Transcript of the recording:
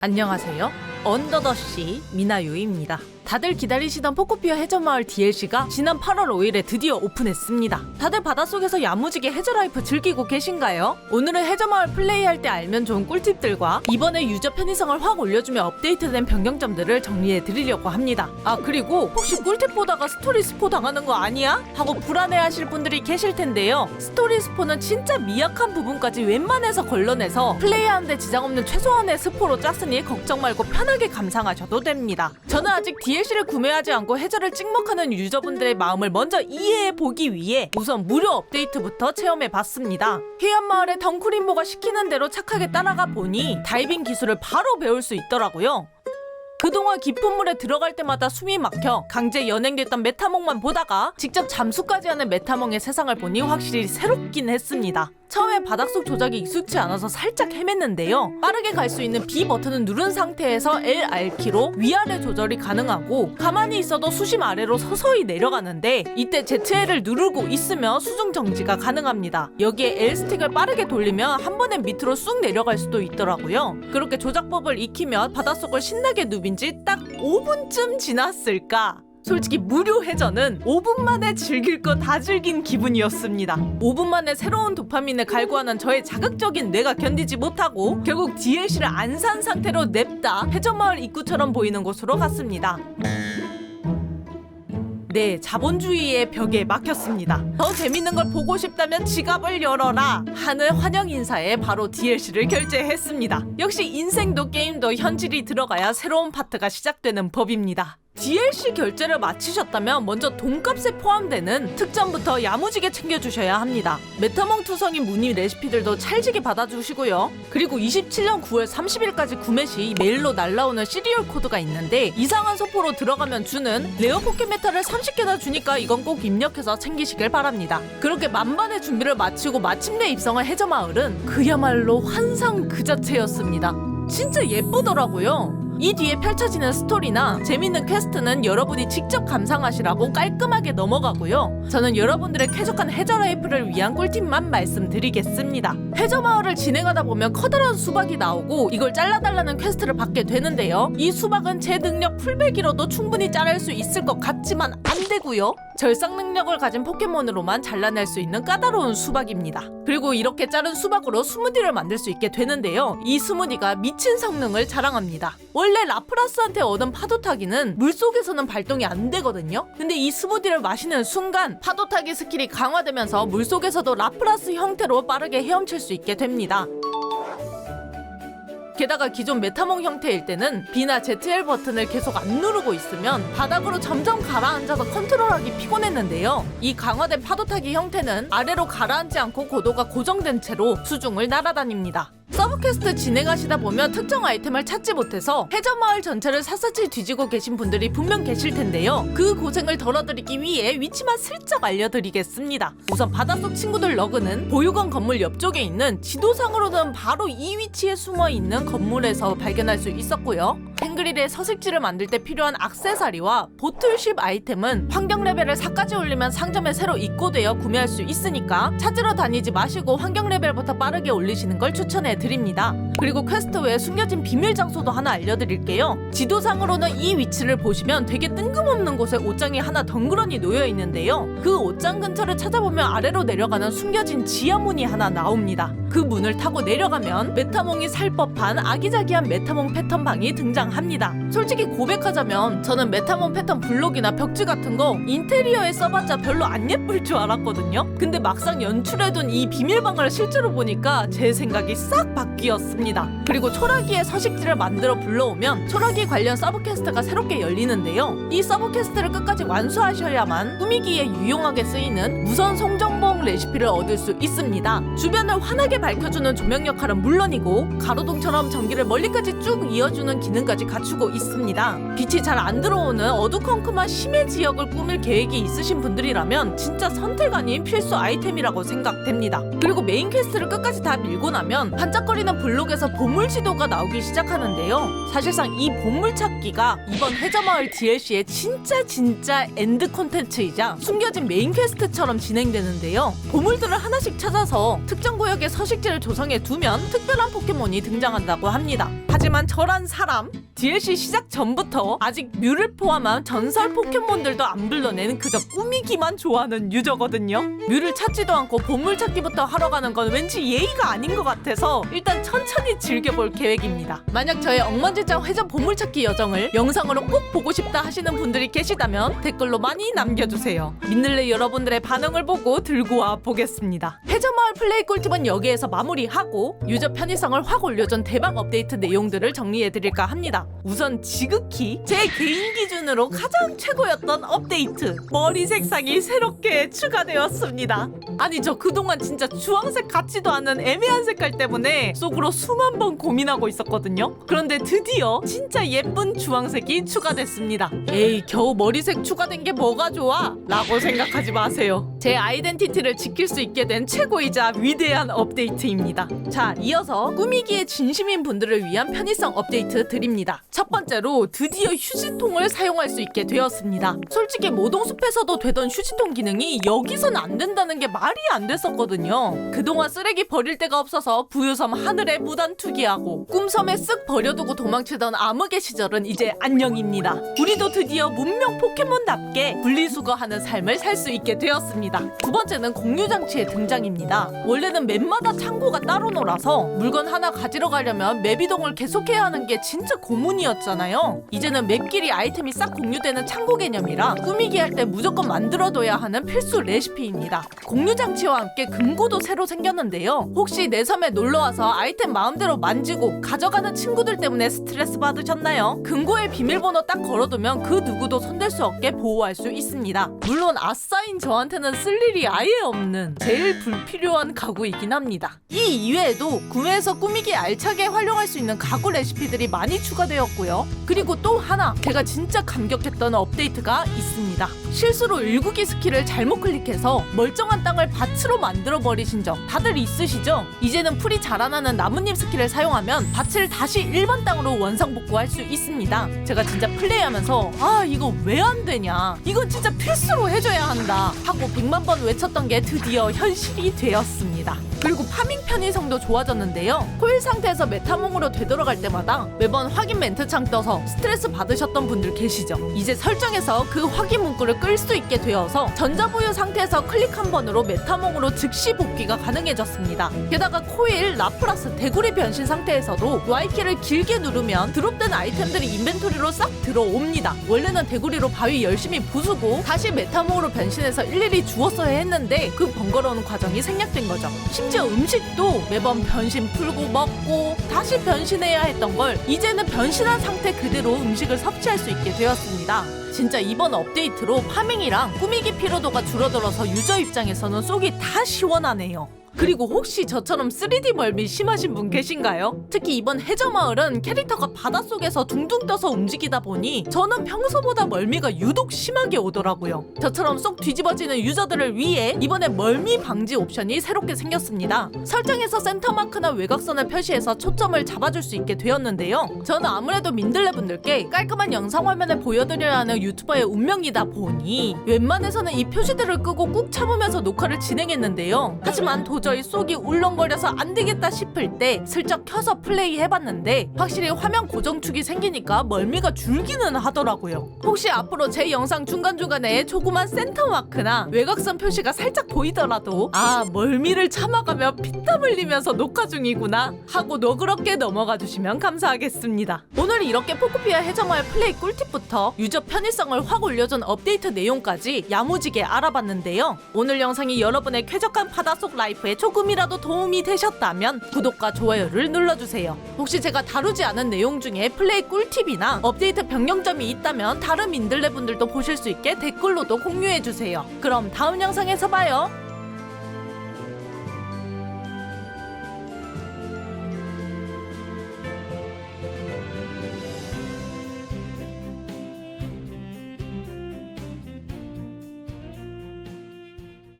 안녕하세요. 언더더씨 미나유입니다. 다들 기다리시던 포코피어 해저마을 DLC가 지난 8월 5일에 드디어 오픈했습니다. 다들 바닷속에서 야무지게 해저라이프 즐기고 계신가요? 오늘은 해저마을 플레이할 때 알면 좋은 꿀팁들과 이번에 유저 편의성을 확 올려주며 업데이트된 변경점들을 정리해드리려고 합니다. 아, 그리고 혹시 꿀팁 보다가 스토리 스포 당하는 거 아니야? 하고 불안해하실 분들이 계실 텐데요. 스토리 스포는 진짜 미약한 부분까지 웬만해서 걸러내서 플레이하는데 지장 없는 최소한의 스포로 짰으니 걱정 말고 편하게 감상하셔도 됩니다. 저는 아직 DLC를 구매하지 않고 해저를 찍먹하는 유저분들의 마음을 먼저 이해해보기 위해 우선 무료 업데이트부터 체험해봤습니다. 해안마을의 덩크림보가 시키는 대로 착하게 따라가 보니 다이빙 기술을 바로 배울 수 있더라고요. 그동안 깊은 물에 들어갈 때마다 숨이 막혀 강제 연행됐던 메타몽만 보다가 직접 잠수까지 하는 메타몽의 세상을 보니 확실히 새롭긴 했습니다. 처음에 바닥속 조작이 익숙치 않아서 살짝 헤맸는데요. 빠르게 갈 수 있는 B 버튼을 누른 상태에서 LR키로 위아래 조절이 가능하고 가만히 있어도 수심 아래로 서서히 내려가는데 이때 ZL을 누르고 있으며 수중 정지가 가능합니다. 여기에 L스틱을 빠르게 돌리면 한 번에 밑으로 쑥 내려갈 수도 있더라고요. 그렇게 조작법을 익히면 바닷속을 신나게 누빈 지 딱 5분쯤 지났을까? 솔직히 무료 해저는 5분 만에 즐길 거 다 즐긴 기분이었습니다. 5분 만에 새로운 도파민을 갈구하는 저의 자극적인 뇌가 견디지 못하고 결국 DLC를 안 산 상태로 냅다 해저마을 입구처럼 보이는 곳으로 갔습니다. 네, 자본주의의 벽에 막혔습니다. 더 재밌는 걸 보고 싶다면 지갑을 열어라 하는 환영 인사에 바로 DLC를 결제했습니다. 역시 인생도 게임도 현질이 들어가야 새로운 파트가 시작되는 법입니다. DLC 결제를 마치셨다면 먼저 돈값에 포함되는 특전부터 야무지게 챙겨주셔야 합니다. 메타몽 투성이 무늬 레시피들도 찰지게 받아주시고요. 그리고 27년 9월 30일까지 구매 시 메일로 날라오는 시리얼 코드가 있는데 이상한 소포로 들어가면 주는 레어 포켓메타를 30개나 주니까 이건 꼭 입력해서 챙기시길 바랍니다. 그렇게 만반의 준비를 마치고 마침내 입성한 해저마을은 그야말로 환상 그 자체였습니다. 진짜 예쁘더라고요. 이 뒤에 펼쳐지는 스토리나 재밌는 퀘스트는 여러분이 직접 감상하시라고 깔끔하게 넘어가고요. 저는 여러분들의 쾌적한 해저라이프를 위한 꿀팁만 말씀드리겠습니다. 해저마을을 진행하다 보면 커다란 수박이 나오고 이걸 잘라달라는 퀘스트를 받게 되는데요. 이 수박은 제 능력 풀배기로도 충분히 자를 수 있을 것 같지만 안 되고요. 절삭 능력을 가진 포켓몬으로만 잘라낼 수 있는 까다로운 수박입니다. 그리고 이렇게 자른 수박으로 스무디를 만들 수 있게 되는데요. 이 스무디가 미친 성능을 자랑합니다. 원래 라프라스한테 얻은 파도타기는 물속에서는 발동이 안 되거든요. 근데 이 스무디를 마시는 순간 파도타기 스킬이 강화되면서 물속에서도 라프라스 형태로 빠르게 헤엄칠 수 있게 됩니다. 게다가 기존 메타몽 형태일 때는 B나 ZL 버튼을 계속 안 누르고 있으면 바닥으로 점점 가라앉아서 컨트롤하기 피곤했는데요. 이 강화된 파도타기 형태는 아래로 가라앉지 않고 고도가 고정된 채로 수중을 날아다닙니다. 서브퀘스트 진행하시다 보면 특정 아이템을 찾지 못해서 해저마을 전체를 샅샅이 뒤지고 계신 분들이 분명 계실 텐데요. 그 고생을 덜어드리기 위해 위치만 슬쩍 알려드리겠습니다. 우선 바닷속 친구들 러그는 보유건 건물 옆쪽에 있는 지도상으로는 바로 이 위치에 숨어있는 건물에서 발견할 수 있었고요. 탱그릴의 서식지를 만들 때 필요한 액세서리와 보틀쉽 아이템은 환경 레벨을 4까지 올리면 상점에 새로 입고되어 구매할 수 있으니까 찾으러 다니지 마시고 환경 레벨부터 빠르게 올리시는 걸 추천해 드립니다. 그리고 퀘스트 외에 숨겨진 비밀 장소도 하나 알려드릴게요. 지도상으로는 이 위치를 보시면 되게 뜬금없는 곳에 옷장이 하나 덩그러니 놓여 있는데요. 그 옷장 근처를 찾아보면 아래로 내려가는 숨겨진 지하문이 하나 나옵니다. 그 문을 타고 내려가면 메타몽이 살 법한 아기자기한 메타몽 패턴방이 등장합니다. 솔직히 고백하자면 저는 메타몽 패턴 블록이나 벽지 같은 거 인테리어에 써봤자 별로 안 예쁠 줄 알았거든요. 근데 막상 연출해둔 이 비밀방을 실제로 보니까 제 생각이 싹 바뀌었습니다. 그리고 초라기의 서식지를 만들어 불러오면 초라기 관련 서브퀘스트가 새롭게 열리는데요. 이 서브퀘스트를 끝까지 완수하셔야만 꾸미기에 유용하게 쓰이는 무선 송정봉 레시피를 얻을 수 있습니다. 주변을 환하게 밝혀주는 조명 역할은 물론이고 가로등처럼 전기를 멀리까지 쭉 이어주는 기능까지 갖추 알려주고 있습니다. 빛이 잘 안 들어오는 어두컴컴한 심해 지역을 꾸밀 계획이 있으신 분들이라면 진짜 선택 아닌 필수 아이템이라고 생각됩니다. 그리고 메인 퀘스트를 끝까지 다 밀고 나면 반짝거리는 블록에서 보물 지도가 나오기 시작하는데요. 사실상 이 보물 찾기가 이번 해저마을 DLC의 진짜 엔드 콘텐츠이자 숨겨진 메인 퀘스트처럼 진행되는데요. 보물들을 하나씩 찾아서 특정 구역의 서식지를 조성해 두면 특별한 포켓몬이 등장한다고 합니다. 하지만 저란 사람, DLC 시작 전부터 아직 뮤를 포함한 전설 포켓몬들도 안 불러내는 그저 꾸미기만 좋아하는 유저거든요. 뮤를 찾지도 않고 보물 찾기부터 하러 가는 건 왠지 예의가 아닌 것 같아서 일단 천천히 즐겨볼 계획입니다. 만약 저의 억만장자 회전 보물 찾기 여정을 영상으로 꼭 보고 싶다 하시는 분들이 계시다면 댓글로 많이 남겨주세요. 민들레 여러분들의 반응을 보고 들고 와 보겠습니다. 해저마을 플레이 꿀팁은 여기에서 마무리하고 유저 편의성을 확 올려준 대박 업데이트 내용들을 정리해드릴까 합니다. 우선 지극히 제 개인 기준으로 가장 최고였던 업데이트, 머리 색상이 새롭게 추가되었습니다. 아니 저 그동안 진짜 주황색 같지도 않은 애매한 색깔 때문에 속으로 수만 번 고민하고 있었거든요. 그런데 드디어 진짜 예쁜 주황색이 추가됐습니다. 에이 겨우 머리색 추가된 게 뭐가 좋아? 라고 생각하지 마세요. 제 아이덴티티를 지킬 수 있게 된 최고이자 위대한 업데이트입니다. 자, 이어서 꾸미기에 진심인 분들을 위한 편의성 업데이트 드립니다. 첫 번째로 드디어 휴지통을 사용할 수 있게 되었습니다. 솔직히 모동숲에서도 되던 휴지통 기능이 여기선 안 된다는 게 말이 안 됐었거든요. 그동안 쓰레기 버릴 데가 없어서 부유섬 하늘에 무단 투기하고 꿈섬에 쓱 버려두고 도망치던 암흑의 시절은 이제 안녕입니다. 우리도 드디어 문명 포켓몬답게 분리수거하는 삶을 살 수 있게 되었습니다. 두 번째는 공유장치의 등장입니다. 원래는 맵마다 창고가 따로 놀아서 물건 하나 가지러 가려면 맵 이동을 계속해야 하는 게 진짜 고문이었잖아요. 이제는 맵끼리 아이템이 싹 공유되는 창고 개념이라 꾸미기 할 때 무조건 만들어둬야 하는 필수 레시피입니다. 공유장치와 함께 금고도 새로 생겼는데요. 혹시 내 섬에 놀러와서 아이템 마음대로 만지고 가져가는 친구들 때문에 스트레스 받으셨나요? 금고에 비밀번호 딱 걸어두면 그 누구도 손댈 수 없게 보호할 수 있습니다. 물론 아싸인 저한테는 쓸 일이 아예 없는 제일 불필요한 가구이긴 합니다. 이 이외에도 구매해서 꾸미기에 알차게 활용할 수 있는 가구 레시피들이 많이 추가되었고요. 그리고 또 하나 제가 진짜 감격했던 업데이트가 있습니다. 실수로 일구기 스킬을 잘못 클릭해서 멀쩡한 땅을 밭으로 만들어버리신 적 다들 있으시죠? 이제는 풀이 자라나는 나뭇잎 스킬을 사용하면 밭을 다시 일반 땅으로 원상복구할 수 있습니다. 제가 진짜 플레이하면서 아 이거 왜 안 되냐, 이건 진짜 필수로 해줘야 한다 하고 100만 번 외쳤던 게 드디어 현실이 되었습니다. 그리고 파밍 편의성도 좋아졌는데요. 코일 상태에서 메타몽으로 되돌아갈 때마다 매번 확인 멘트창 떠서 스트레스 받으셨던 분들 계시죠? 이제 설정에서 그 확인 문구를 끌 수 있게 되어서 전자부유 상태에서 클릭 한 번으로 메타몽으로 즉시 복귀가 가능해졌습니다. 게다가 코일, 라프라스, 대구리 변신 상태에서도 Y키를 길게 누르면 드롭된 아이템들이 인벤토리로 싹 들어옵니다. 원래는 대구리로 바위 열심히 부수고 다시 메타몽으로 변신해서 일일이 주웠어야 했는데 그 번거로운 과정이 생략된 거죠. 심지어 음식도 매번 변신 풀고 먹고 다시 변신해야 했던 걸 이제는 변신한 상태 그대로 음식을 섭취할 수 있게 되었습니다. 진짜 이번 업데이트로 파밍이랑 꾸미기 피로도가 줄어들어서 유저 입장에서는 속이 다 시원하네요. 그리고 혹시 저처럼 3D 멀미 심하신 분 계신가요? 특히 이번 해저마을은 캐릭터가 바닷속에서 둥둥 떠서 움직이다 보니 저는 평소보다 멀미가 유독 심하게 오더라고요. 저처럼 쏙 뒤집어지는 유저들을 위해 이번에 멀미 방지 옵션이 새롭게 생겼습니다. 설정에서 센터마크나 외곽선을 표시해서 초점을 잡아줄 수 있게 되었는데요. 저는 아무래도 민들레 분들께 깔끔한 영상 화면을 보여드려야 하는 유튜버의 운명이다 보니 웬만해서는 이 표시들을 끄고 꾹 참으면서 녹화를 진행했는데요. 하지만 도저히 속이 울렁거려서 안 되겠다 싶을 때 슬쩍 켜서 플레이 해봤는데 확실히 화면 고정축이 생기니까 멀미가 줄기는 하더라고요. 혹시 앞으로 제 영상 중간중간에 조그만 센터 마크나 외곽선 표시가 살짝 보이더라도 아 멀미를 참아가며 피땀 흘리면서 녹화 중이구나 하고 너그럽게 넘어가 주시면 감사하겠습니다. 오늘 이렇게 포코피아 해저마을 플레이 꿀팁부터 유저 편의성을 확 올려준 업데이트 내용까지 야무지게 알아봤는데요. 오늘 영상이 여러분의 쾌적한 바닷속 라이프에 조금이라도 도움이 되셨다면 구독과 좋아요를 눌러주세요. 혹시 제가 다루지 않은 내용 중에 플레이 꿀팁이나 업데이트 변경점이 있다면 다른 민들레 분들도 보실 수 있게 댓글로도 공유해주세요. 그럼 다음 영상에서 봐요.